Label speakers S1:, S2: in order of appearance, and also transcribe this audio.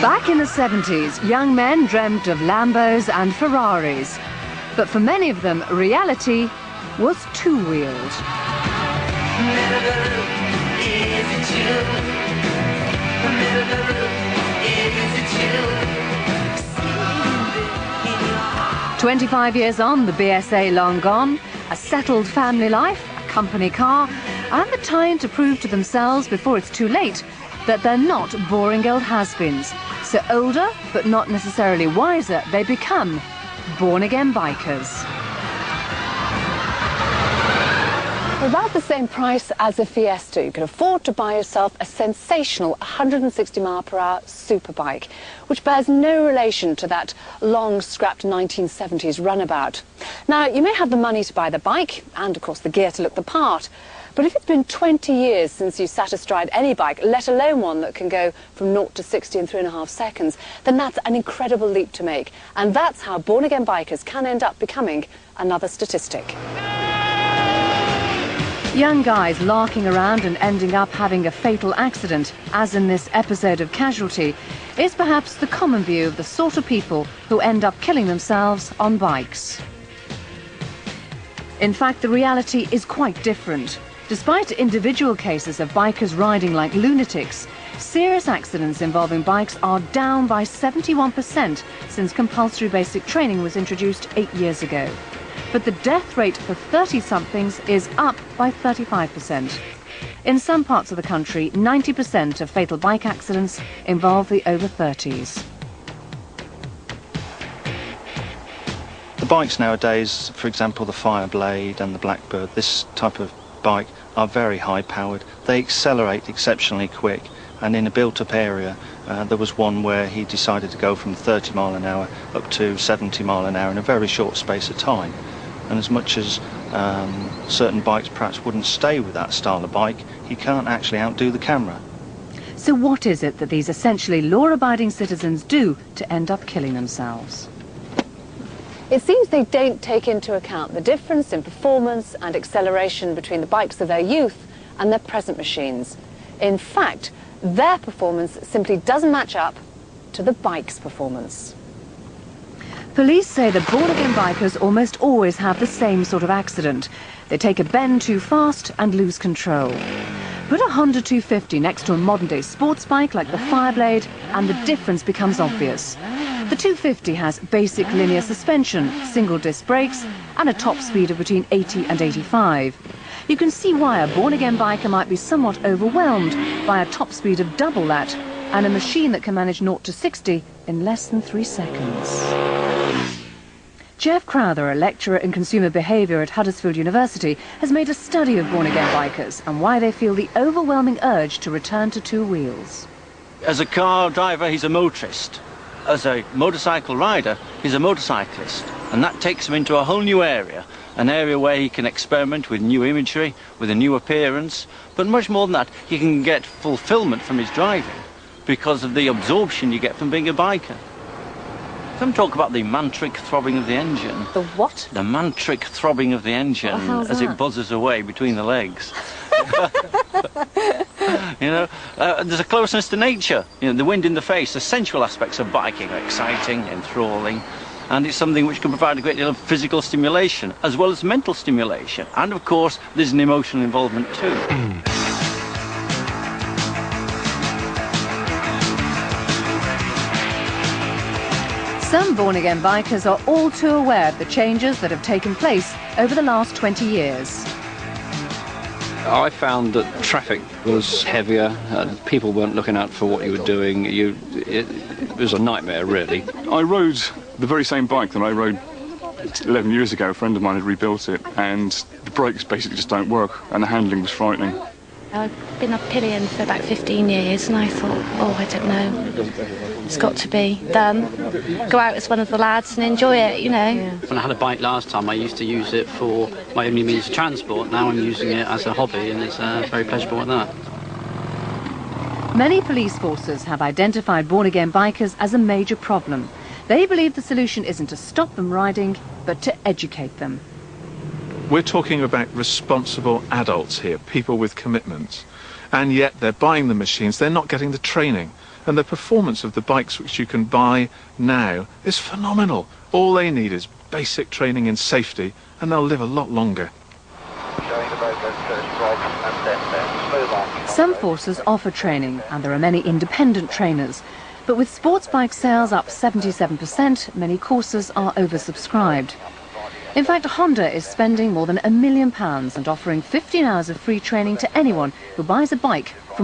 S1: Back in the 70s, young men dreamt of Lambos and Ferraris. But for many of them, reality was two-wheeled.
S2: Is it you?
S1: 25 years on, the BSA long gone, a settled family life, a company car, and the time to prove to themselves before it's too late that they're not boring old has-beens. So older, but not necessarily wiser, they become born-again bikers.
S3: For about the same price as a Fiesta, you can afford to buy yourself a sensational 160-mile-per-hour superbike, which bears no relation to that long, scrapped 1970s runabout. Now, you may have the money to buy the bike, and of course the gear to look the part, but if it's been 20 years since you sat astride any bike, let alone one that can go from 0 to 60 in 3.5 seconds, then that's an incredible leap to make. And that's how born-again bikers can end up becoming another statistic.
S1: Young guys larking around and ending up having a fatal accident, as in this episode of Casualty, is perhaps the common view of the sort of people who end up killing themselves on bikes. In fact, the reality is quite different. Despite individual cases of bikers riding like lunatics, serious accidents involving bikes are down by 71% since compulsory basic training was introduced 8 years ago. But the death rate for 30-somethings is up by 35%. In some parts of the country, 90% of fatal bike accidents involve the over 30s.
S4: The bikes nowadays, for example the Fireblade and the Blackbird, this type of bike, are very high powered. They accelerate exceptionally quick, and in a built-up area there was one where he decided to go from 30 mile an hour up to 70 mile an hour in a very short space of time. And as much as certain bikes perhaps wouldn't stay with that style of bike, he can't actually outdo the camera.
S1: So what is it that these essentially law-abiding citizens do to end up killing themselves?
S3: It seems they don't take into account the difference in performance and acceleration between the bikes of their youth and their present machines. In fact, their performance simply doesn't match up to the bike's performance.
S1: Police say that born-again bikers almost always have the same sort of accident. They take a bend too fast and lose control. Put a Honda 250 next to a modern-day sports bike like the Fireblade and the difference becomes obvious. The 250 has basic linear suspension, single-disc brakes and a top speed of between 80 and 85. You can see why a born-again biker might be somewhat overwhelmed by a top speed of double that and a machine that can manage 0 to 60 in less than 3 seconds. Jeff Crowther, a lecturer in consumer behaviour at Huddersfield University, has made a study of born-again bikers and why they feel the overwhelming urge to return to two wheels.
S5: As a car driver, he's a motorist. As a motorcycle rider, he's a motorcyclist. And that takes him into a whole new area, an area where he can experiment with new imagery, with a new appearance. But much more than that, he can get fulfillment from his driving because of the absorption you get from being a biker. Some talk about the mantric throbbing of the engine.
S3: The what?
S5: The mantric throbbing of the engine as it buzzes away between the legs. You know, there's a closeness to nature. You know, the wind in the face, the sensual aspects of biking are exciting, enthralling, and it's something which can provide a great deal of physical stimulation as well as mental stimulation. And of course, there's an emotional involvement too.
S1: Some born-again bikers are all too aware of the changes that have taken place over the last 20 years.
S6: I found that traffic was heavier, people weren't looking out for what you were doing. It was a nightmare, really.
S7: I rode the very same bike that I rode 11 years ago. A friend of mine had rebuilt it, and the brakes basically just don't work, and the handling was frightening.
S8: I've been a pillion for about 15 years, and I thought, oh, I don't know, it's got to be done. Go out as one of the lads and enjoy it, you know. Yeah.
S9: When I had a bike last time, I used to use it for my only means of transport. Now I'm using it as a hobby, and it's very pleasurable at that.
S1: Many police forces have identified born-again bikers as a major problem. They believe the solution isn't to stop them riding, but to educate them.
S10: We're talking about responsible adults here, people with commitments. And yet they're buying the machines, they're not getting the training. And the performance of the bikes which you can buy now is phenomenal. All they need is basic training in safety, and they'll live a lot longer.
S1: Some forces offer training, and there are many independent trainers. But with sports bike sales up 77%, many courses are oversubscribed. In fact, Honda is spending more than £1 million and offering 15 hours of free training to anyone who buys a bike from